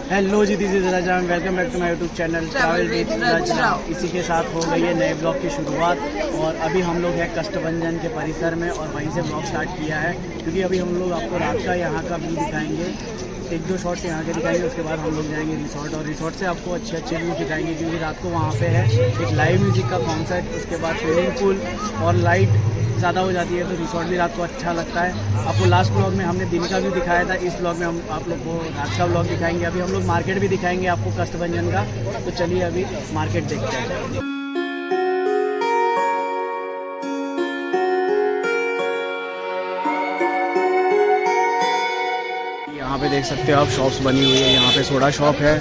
Hello ji, this is Rajram. Welcome back to my YouTube channel travel with Rajram. इसी के साथ हो गई है नए ब्लॉग की शुरुआत और अभी हम लोग हैं कष्टभंजन के परिसर में और वहीं से ब्लॉग स्टार्ट किया है क्योंकि अभी हम लोग आपको रात का यहाँ का व्यू दिखाएंगे। एक दो शॉट्स यहाँ के दिखाएंगे, उसके बाद हम लोग जाएंगे रिसोर्ट और रिसोर्ट से आपको अच्छे अच्छे व्यूज़ दिखाएंगे क्योंकि रात को वहाँ पे है एक लाइव म्यूज़िक का कॉन्सर्ट, उसके बाद स्विमिंग पूल और लाइट ज़्यादा हो जाती है तो रिसोर्ट भी रात को अच्छा लगता है। आपको लास्ट ब्लॉग में हमने दिन का व्यू दिखाया था, इस ब्लॉग में हम आप लोग को रात का ब्लॉग दिखाएंगे। अभी हम लोग मार्केट भी दिखाएंगे आपको कष्टभंजन का, तो चलिए अभी मार्केट देखते हैं। यहाँ पे देख सकते हो आप शॉप्स बनी हुई है। यहाँ पे सोडा शॉप है,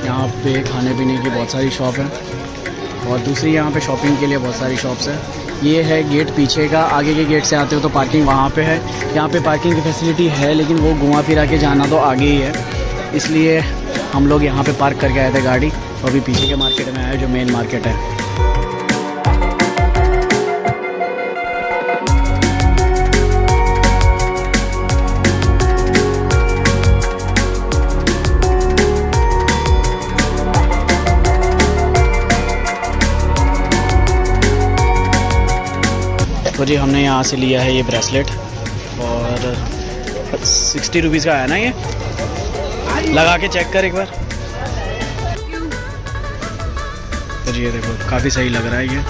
यहाँ पे खाने पीने की बहुत सारी शॉप है और दूसरी यहाँ पे शॉपिंग के लिए बहुत सारी शॉप्स है। ये है गेट पीछे का, आगे के गेट से आते हो तो पार्किंग वहाँ पे है। यहाँ पे पार्किंग की फैसिलिटी है लेकिन वो घुमा फिरा के जाना तो आगे ही है, इसलिए हम लोग यहाँ पे पार्क करके आए थे गाड़ी और अभी पीछे के मार्केट में आए जो मेन मार्केट है। तो जी हमने यहाँ से लिया है ये ब्रेसलेट और 60 रुपीज़ का है ना, ये लगा के चेक कर एक बार। तो जी ये देखो काफ़ी सही लग रहा है ये।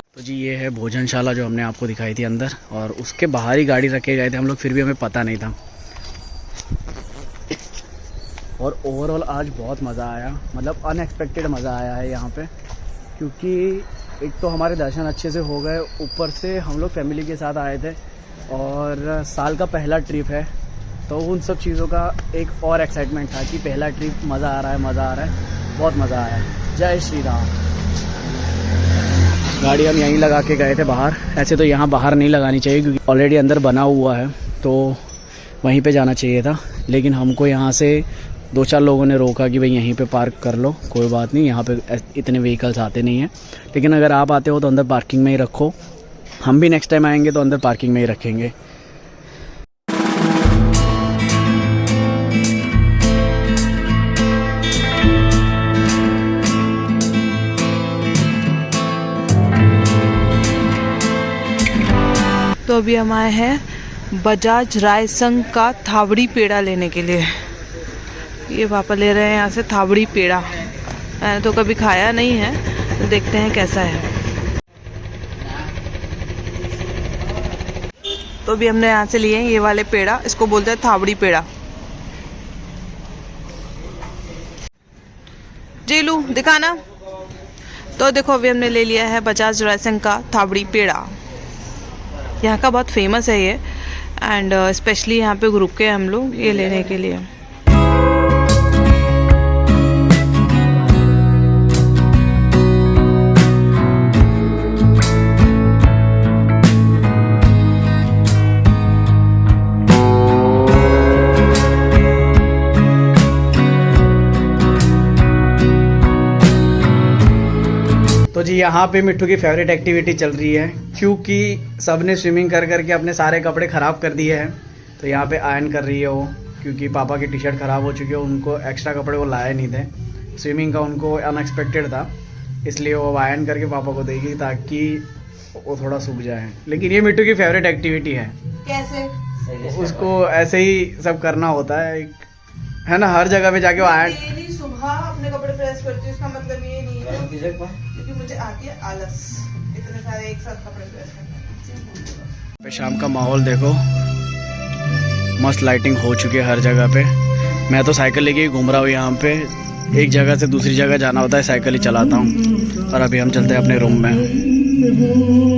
तो जी ये है भोजनशाला जो हमने आपको दिखाई थी अंदर, और उसके बाहर ही गाड़ी रखे गए थे हम लोग, फिर भी हमें पता नहीं था। और ओवरऑल आज बहुत मज़ा आया, मतलब अनएक्सपेक्टेड मज़ा आया है यहाँ पे, क्योंकि एक तो हमारे दर्शन अच्छे से हो गए, ऊपर से हम लोग फैमिली के साथ आए थे और साल का पहला ट्रिप है तो उन सब चीज़ों का एक और एक्साइटमेंट था कि पहला ट्रिप, मज़ा आ रहा है, मज़ा आ रहा है, बहुत मज़ा आया। जय श्री राम। गाड़ी हम यहीं लगा के गए थे बाहर। ऐसे तो यहाँ बाहर नहीं लगानी चाहिए क्योंकि ऑलरेडी अंदर बना हुआ है, तो वहीं पे जाना चाहिए था, लेकिन हमको यहाँ से 2-4 लोगों ने रोका कि भाई यहीं पे पार्क कर लो, कोई बात नहीं, यहाँ पे इतने व्हीकल्स आते नहीं हैं, लेकिन अगर आप आते हो तो अंदर पार्किंग में ही रखो। हम भी नेक्स्ट टाइम आएंगे तो अंदर पार्किंग में ही रखेंगे। तो अभी हम आए हैं बजाज रायसंग का थावड़ी पेड़ा लेने के लिए। ये पापा ले रहे हैं यहाँ से थावड़ी पेड़ा। मैंने तो कभी खाया नहीं है, तो देखते हैं कैसा है। तो भी हमने यहाँ से लिए हैं ये वाले पेड़ा, इसको बोलते हैं थावड़ी पेड़ा। जी लू दिखाना। तो देखो अभी हमने ले लिया है बजाज रायसंग का थावड़ी पेड़ा। यहाँ का बहुत फेमस है ये, एंड स्पेशली यहाँ पे रुके हम लोग ये लेने के लिए। तो जी यहाँ पे मिट्टू की फेवरेट एक्टिविटी चल रही है क्योंकि सबने स्विमिंग कर करके अपने सारे कपड़े ख़राब कर दिए हैं, तो यहाँ पे आयरन कर रही है वो, क्योंकि पापा की टी शर्ट ख़राब हो चुकी है, उनको एक्स्ट्रा कपड़े वो लाए नहीं थे, स्विमिंग का उनको अनएक्सपेक्टेड था, इसलिए वो आयरन करके पापा को देगी ताकि वो थोड़ा सूख जाए। लेकिन ये मिट्टू की फेवरेट एक्टिविटी है। कैसे? उसको ऐसे ही सब करना होता है ना, हर जगह पे जाके वो आयरन। सुबह अपने कपड़े प्रेस करती हूँ, इसका मतलब ये नहीं है क्योंकि मुझे आती है आलस इतने सारे एक साथ कपड़े प्रेस करना। शाम का माहौल देखो, मस्त लाइटिंग हो चुकी है हर जगह पे। मैं तो साइकिल लेके घूम रहा हूँ यहाँ पे, एक जगह से दूसरी जगह जाना होता है साइकिल ही चलाता हूँ। और अभी हम चलते हैं अपने रूम में।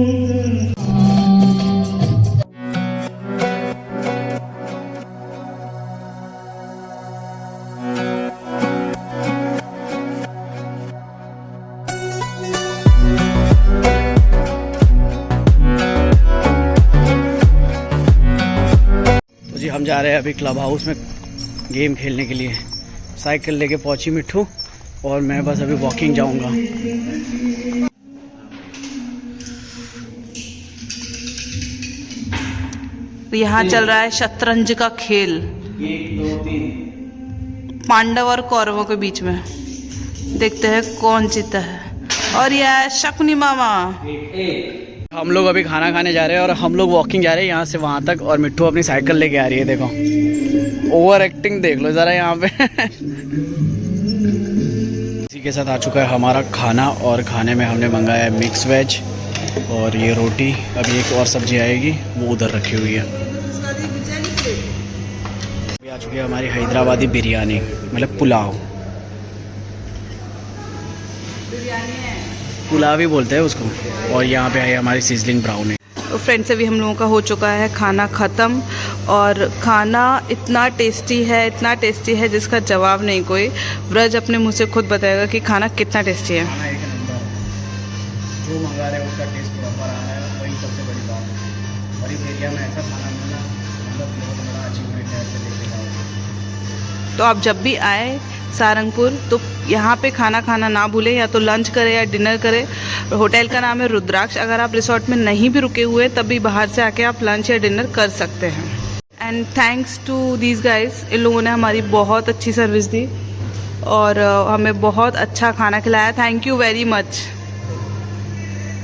हम जा रहे हैं अभी क्लब हाउस में गेम खेलने के लिए। साइकिल लेके पहुंची मिट्ठू और मैं बस अभी वॉकिंग जाऊंगा। यहाँ चल रहा है शतरंज का खेल 1 2 3 पांडव और कौरवों के बीच में। देखते हैं कौन जीता है। और यह है शकुनी मामा। हम लोग अभी खाना खाने जा रहे हैं और हम लोग वॉकिंग जा रहे हैं यहाँ से वहाँ तक, और मिट्टू अपनी साइकिल लेके आ रही है। देखो ओवर एक्टिंग देख लो ज़रा यहाँ पे। इसी के साथ आ चुका है हमारा खाना, और खाने में हमने मंगाया है मिक्स वेज और ये रोटी। अभी एक और सब्जी आएगी, वो उधर रखी हुई है। अभी आ चुकी है हमारी हैदराबादी बिरयानी, मतलब पुलाव। पुलाव ही बोलते हैं उसको। और यहाँ पे आई हमारी सिजलिंग ब्राउनी। तो फ्रेंड्स अभी हम लोगों का हो चुका है खाना ख़त्म, और खाना इतना टेस्टी है जिसका जवाब नहीं कोई। व्रज अपने मुँह से खुद बताएगा कि खाना कितना टेस्टी है। खाना एक नंबर, जो मंगा रहे हैं उसका टेस्ट प्रॉपर आ रहा है, वही सबसे बड़ी बात है। और इस एरिया में ऐसा खाना मिलना मतलब बहुत बड़ा अचीवमेंट है ऐसे देखने का। तो आप जब भी आए सारंगपुर तो यहाँ पे खाना खाना ना भूलें, या तो लंच करें या डिनर करें। होटल का नाम है रुद्राक्ष। अगर आप रिसोर्ट में नहीं भी रुके हुए तब भी बाहर से आके आप लंच या डिनर कर सकते हैं। And thanks to these guys, इन लोगों ने हमारी बहुत अच्छी सर्विस दी और हमें बहुत अच्छा खाना खिलाया। Thank you very much.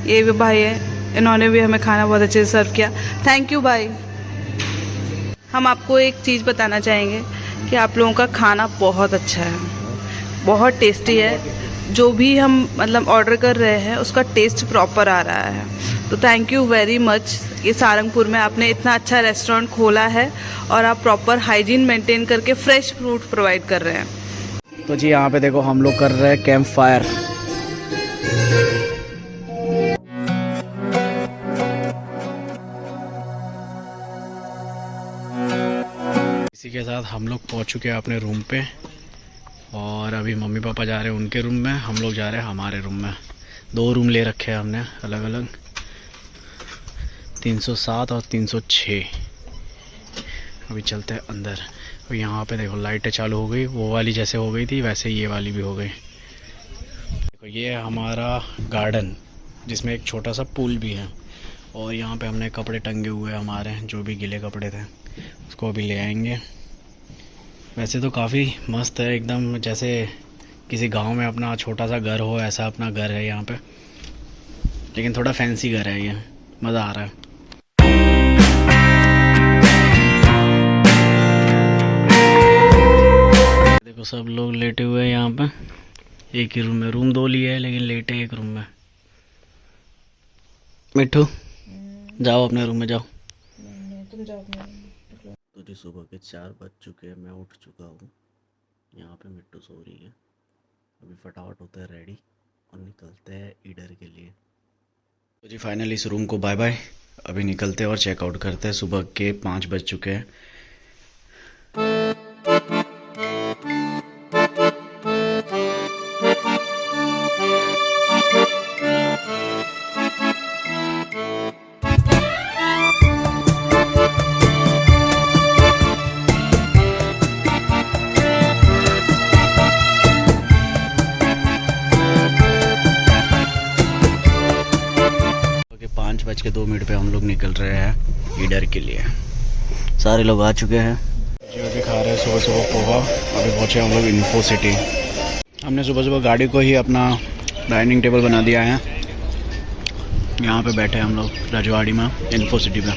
ये भी भाई है, इन्होंने भी हमें खाना बहुत अच्छे से सर्व किया। थैंक यू भाई। हम आपको एक चीज़ बताना चाहेंगे कि आप लोगों का खाना बहुत अच्छा है, बहुत टेस्टी है। जो भी हम मतलब ऑर्डर कर रहे हैं उसका टेस्ट प्रॉपर आ रहा है। तो थैंक यू वेरी मच। ये सारंगपुर में आपने इतना अच्छा रेस्टोरेंट खोला है और आप प्रॉपर हाइजीन मेंटेन करके फ्रेश फ्रूट प्रोवाइड कर रहे हैं। तो जी यहाँ पे देखो हम लोग कर रहे हैं कैंप फायर। इसी के साथ हम लोग पहुँच चुके हैं अपने रूम पे, और अभी मम्मी पापा जा रहे हैं उनके रूम में, हम लोग जा रहे हैं हमारे रूम में। 2 रूम ले रखे हैं हमने अलग अलग, 307 और 306। अभी चलते हैं अंदर। और यहाँ पे देखो लाइटें चालू हो गई, वो वाली जैसे हो गई थी वैसे ये वाली भी हो गई। देखो ये है हमारा गार्डन जिसमें एक छोटा सा पूल भी है, और यहाँ पे हमने कपड़े टंगे हुए हमारे, जो भी गीले कपड़े थे उसको अभी ले आएंगे। वैसे तो काफ़ी मस्त है, एकदम जैसे किसी गांव में अपना छोटा सा घर हो ऐसा अपना घर है यहाँ पे, लेकिन थोड़ा फैंसी घर है ये, मज़ा आ रहा है। देखो सब लोग लेटे हुए हैं यहाँ पे एक ही रूम में। रूम 2 लिए है लेकिन लेटे एक रूम में। मिट्टू जाओ अपने रूम में जाओ। तुम जाओ अपने। तो जी सुबह के 4 बज चुके हैं, मैं उठ चुका हूँ। यहाँ पे मिट्टू सो रही है। अभी फटाफट होता है रेडी और निकलते हैं ईडर के लिए। तो जी फाइनली इस रूम को बाय बाय। अभी निकलते हैं और चेकआउट करते हैं। सुबह के 5 बज चुके हैं। बज के 2 मिनट पे हम लोग निकल रहे हैं ईडर के लिए। सारे लोग आ चुके हैं जो अभी खा रहे हैं सुबह सुबह पोहा। अभी पहुँचे हम लोग इन्फो सिटी। हमने सुबह सुबह गाड़ी को ही अपना डाइनिंग टेबल बना दिया है। यहाँ पे बैठे हम लोग रजवाड़ी में इन्फो सिटी में।